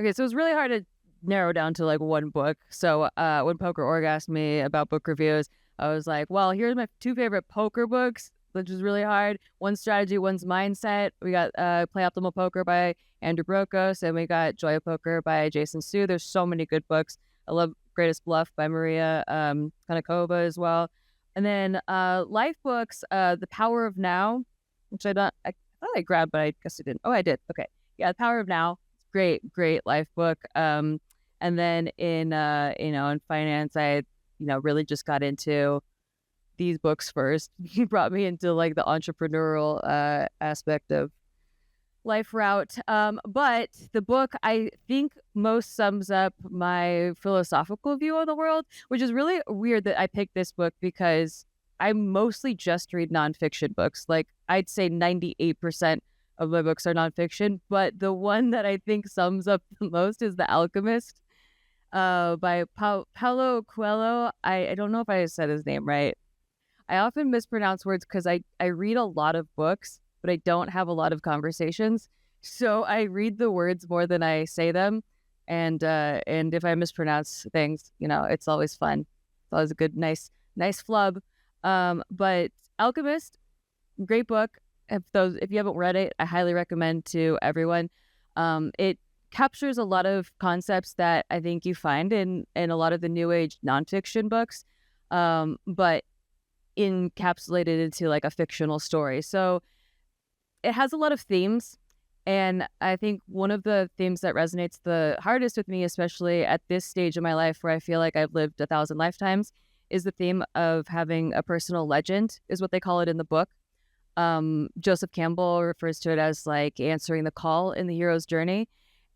Okay, so it's really hard to narrow down to like one book. So when PokerOrg asked me about book reviews, I was like, well, here's my two favorite poker books, which is really hard. One's strategy, one's mindset. We got Play Optimal Poker by Andrew Brokos, and we got Joy of Poker by Jason Su. There's so many good books. I love Greatest Bluff by Maria Konnikova as well. And then life books, The Power of Now, which I thought I grabbed, but I guess I didn't. Oh, I did. Okay. Yeah, The Power of Now, great life book. And then in finance, I really just got into these books first. He brought me into like the entrepreneurial aspect of life route. But the book I think most sums up my philosophical view of the world, which is really weird that I picked this book because I mostly just read nonfiction books. Like I'd say 98% of my books are nonfiction, but the one that I think sums up the most is The Alchemist by Paulo Coelho. I don't know if I said his name right. I often mispronounce words because I read a lot of books, but I don't have a lot of conversations. So I read the words more than I say them. And if I mispronounce things, it's always fun. It's always a good, nice flub. But Alchemist, great book. If you haven't read it, I highly recommend to everyone. It captures a lot of concepts that I think you find in a lot of the new age nonfiction books, but encapsulated into like a fictional story. So it has a lot of themes. And I think one of the themes that resonates the hardest with me, especially at this stage of my life where I feel like I've lived 1,000 lifetimes, is the theme of having a personal legend, is what they call it in the book. Joseph Campbell refers to it as like answering the call in the hero's journey.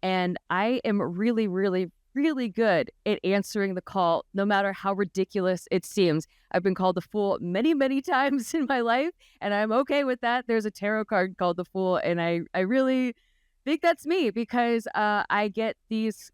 And I am really, really, really good at answering the call, no matter how ridiculous it seems. I've been called the fool many, many times in my life, and I'm okay with that. There's a tarot card called the Fool, and I really think that's me because I get these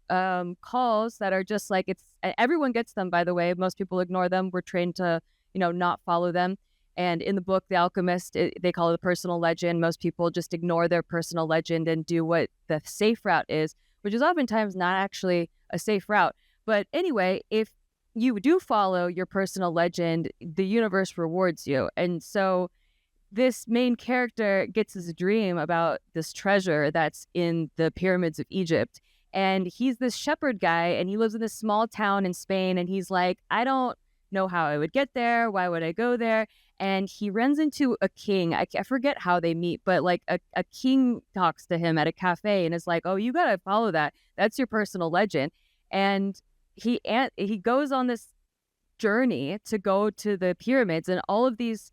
calls that are just like, everyone gets them, by the way. Most people ignore them. We're trained to, not follow them. And in the book, The Alchemist, they call it a personal legend. Most people just ignore their personal legend and do what the safe route is, which is oftentimes not actually a safe route. But anyway, if you do follow your personal legend, the universe rewards you. And so this main character gets his dream about this treasure that's in the pyramids of Egypt. And he's this shepherd guy, and he lives in this small town in Spain. And he's like, I don't know how I would get there. Why would I go there? And he runs into a king. I forget how they meet, but like a king talks to him at a cafe and is like, oh, you got to follow that. That's your personal legend. And he goes on this journey to go to the pyramids, and all of these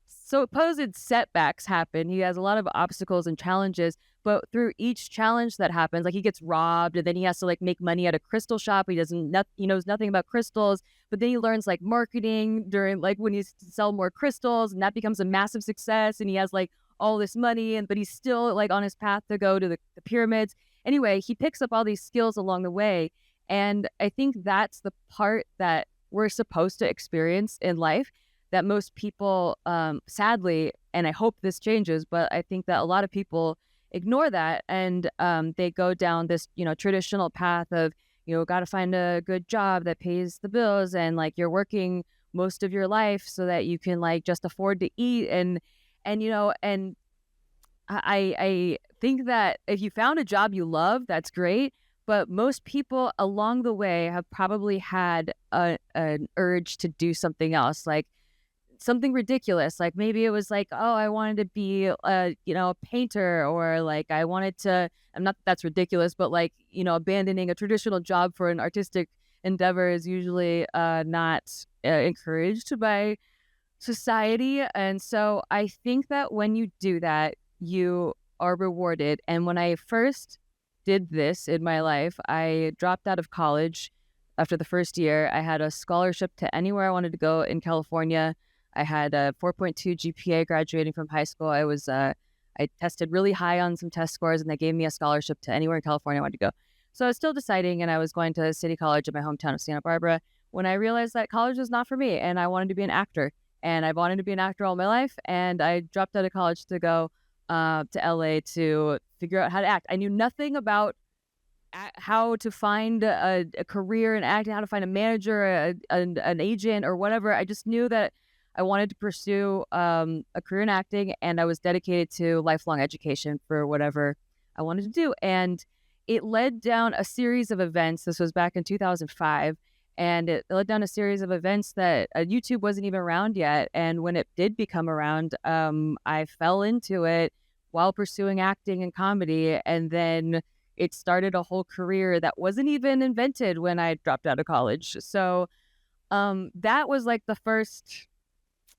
supposed setbacks happen. He has a lot of obstacles and challenges, but through each challenge that happens, like he gets robbed, and then he has to like make money at a crystal shop. He knows nothing about crystals, but then he learns like marketing during like when he's to sell more crystals, and that becomes a massive success. And he has like all this money, but he's still like on his path to go to the pyramids. Anyway, he picks up all these skills along the way. And I think that's the part that we're supposed to experience in life that most people, sadly, and I hope this changes, but I think that a lot of people ignore that, and they go down this, traditional path of, got to find a good job that pays the bills, and like you're working most of your life so that you can like just afford to eat, and I think that if you found a job you love, that's great. But most people along the way have probably had an urge to do something else, like something ridiculous. Like maybe it was like, oh, I wanted to be a painter, or like I wanted to, I'm not, that's ridiculous, but like, abandoning a traditional job for an artistic endeavor is usually not encouraged by society. And so I think that when you do that, you are rewarded. And when I first did this in my life, I dropped out of college after the first year. I had a scholarship to anywhere I wanted to go in California. I had a 4.2 GPA graduating from high school. I tested really high on some test scores, and they gave me a scholarship to anywhere in California I wanted to go. So I was still deciding, and I was going to City College in my hometown of Santa Barbara when I realized that college was not for me, and I wanted to be an actor. And I wanted to be an actor all my life, and I dropped out of college to go to LA to figure out how to act. I knew nothing about how to find a career in acting, how to find a manager, an agent, or whatever. I just knew that I wanted to pursue a career in acting, and I was dedicated to lifelong education for whatever I wanted to do. And it led down a series of events. This was back in 2005. And it led down a series of events that YouTube wasn't even around yet. And when it did become around, I fell into it while pursuing acting and comedy. And then it started a whole career that wasn't even invented when I dropped out of college. So that was like the first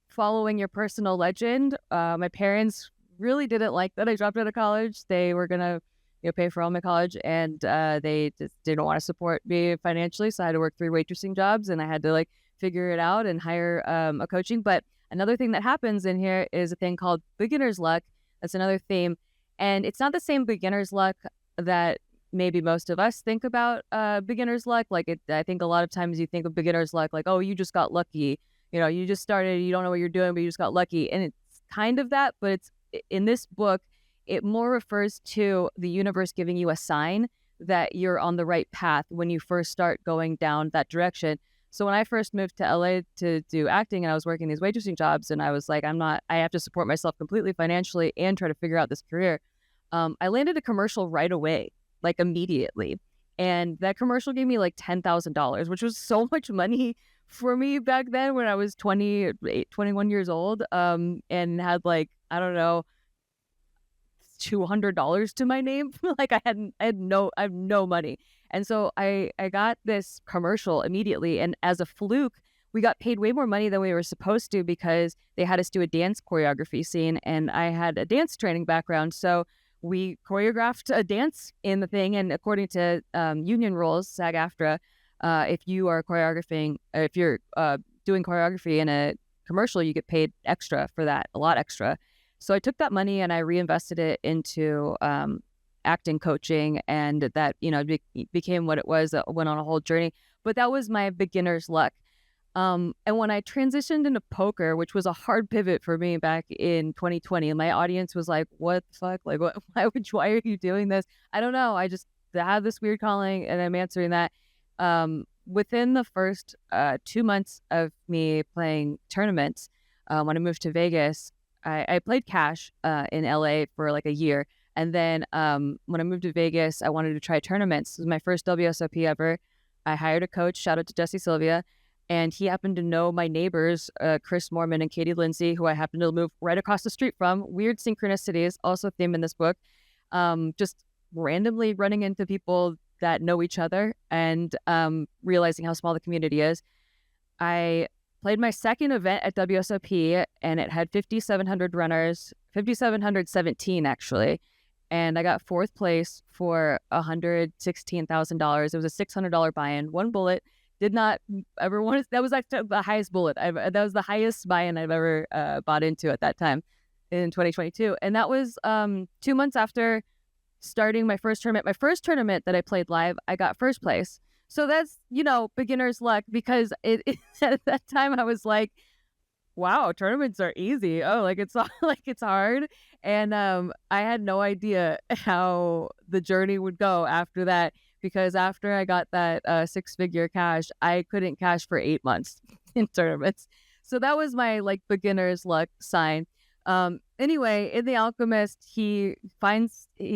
following your personal legend. My parents really didn't like that I dropped out of college. They were going to pay for all my college, and they just didn't want to support me financially. So I had to work 3 waitressing jobs, and I had to like figure it out and hire a coaching. But another thing that happens in here is a thing called beginner's luck. That's another theme. And it's not the same beginner's luck that maybe most of us think about beginner's luck. Like I think a lot of times you think of beginner's luck like, oh, you just got lucky. You just started, you don't know what you're doing, but you just got lucky. And it's kind of that, but it's in this book, it more refers to the universe giving you a sign that you're on the right path when you first start going down that direction. So when I first moved to LA to do acting, and I was working these waitressing jobs, and I was like, I have to support myself completely financially and try to figure out this career. I landed a commercial right away, like immediately. And that commercial gave me like $10,000, which was so much money for me back then when I was 21 years old, and had like, I don't know, $200 to my name. Like I have no money. And so I got this commercial immediately. And as a fluke, we got paid way more money than we were supposed to because they had us do a dance choreography scene. And I had a dance training background. So we choreographed a dance in the thing. And according to union rules, SAG-AFTRA, if you're doing choreography in a commercial, you get paid extra for that, a lot extra. So I took that money and I reinvested it into acting coaching, and that, became what it was. Went on a whole journey. But that was my beginner's luck. And when I transitioned into poker, which was a hard pivot for me back in 2020, and my audience was like, what the fuck? Like, why are you doing this? I don't know. I just have this weird calling, and I'm answering that. Within the first 2 months of me playing tournaments, when I moved to Vegas, I played cash in LA for like a year. And then when I moved to Vegas, I wanted to try tournaments. This was my first WSOP ever. I hired a coach, shout out to Jesse Sylvia, and he happened to know my neighbors, Chris Mormon and Katie Lindsay, who I happened to move right across the street from. Weird synchronicities, also a theme in this book. Just randomly running into people that know each other and realizing how small the community is. I played my second event at WSOP, and it had 5,700 runners, 5,717 actually. And I got 4th place for $116,000. It was a $600 buy-in, 1 bullet. Did not ever want to, that was actually the highest bullet. That was the highest buy-in I've ever bought into at that time in 2022. And that was 2 months after starting my first tournament. My first tournament that I played live, I got 1st place. So that's, beginner's luck, because it at that time I was like, wow, tournaments are easy. Oh, like it's hard. And I had no idea how the journey would go after that, because after I got that 6-figure cash, I couldn't cash for 8 months in tournaments. So that was my like beginner's luck sign. Anyway, in The Alchemist, he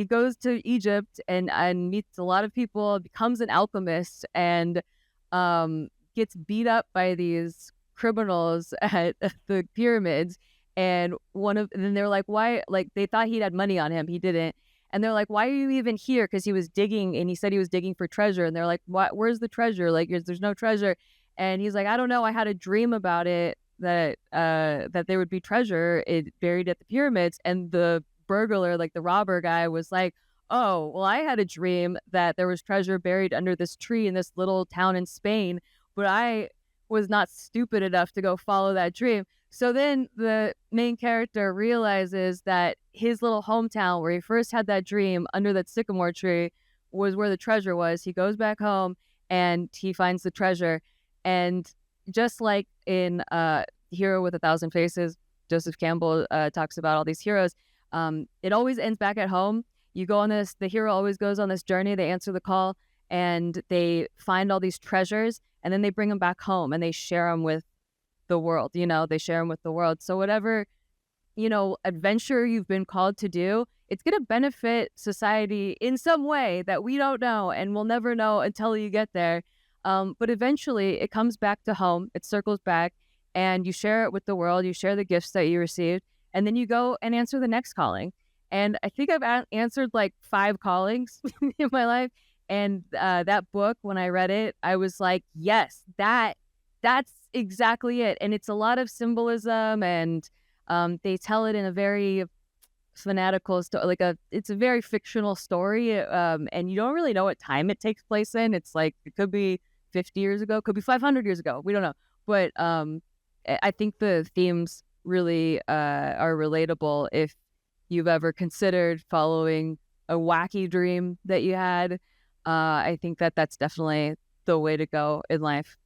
goes to Egypt and meets a lot of people, becomes an alchemist, and gets beat up by these criminals at the pyramids. And then they're like, why? Like, they thought he'd had money on him. He didn't. And they're like, why are you even here? Because he was digging, and he said he was digging for treasure. And they're like, where's the treasure? Like, there's no treasure. And he's like, I don't know. I had a dream about it, that there would be treasure buried at the pyramids. And the burglar, like the robber guy, was like, oh, well, I had a dream that there was treasure buried under this tree in this little town in Spain, but I was not stupid enough to go follow that dream. So then the main character realizes that his little hometown where he first had that dream under that sycamore tree was where the treasure was. He goes back home and he finds the treasure. And just like in Hero with a Thousand Faces, Joseph Campbell talks about all these heroes, it always ends back at home. you go on this, the hero always goes on this journey, they answer the call, and they find all these treasures, and then they bring them back home and they share them with the world, they share them with the world. So whatever, adventure you've been called to do, it's going to benefit society in some way that we don't know and we'll never know until you get there. But eventually it comes back to home, it circles back, and you share it with the world, you share the gifts that you received, and then you go and answer the next calling. And I think I've answered like 5 callings in my life. And that book, when I read it, I was like, yes, that's exactly it. And it's a lot of symbolism, and they tell it in a very fanatical story, it's a very fictional story, and you don't really know what time it takes place in. It's like, it could be 50 years ago, could be 500 years ago, we don't know. But I think the themes really are relatable if you've ever considered following a wacky dream that you had. I think that that's definitely the way to go in life.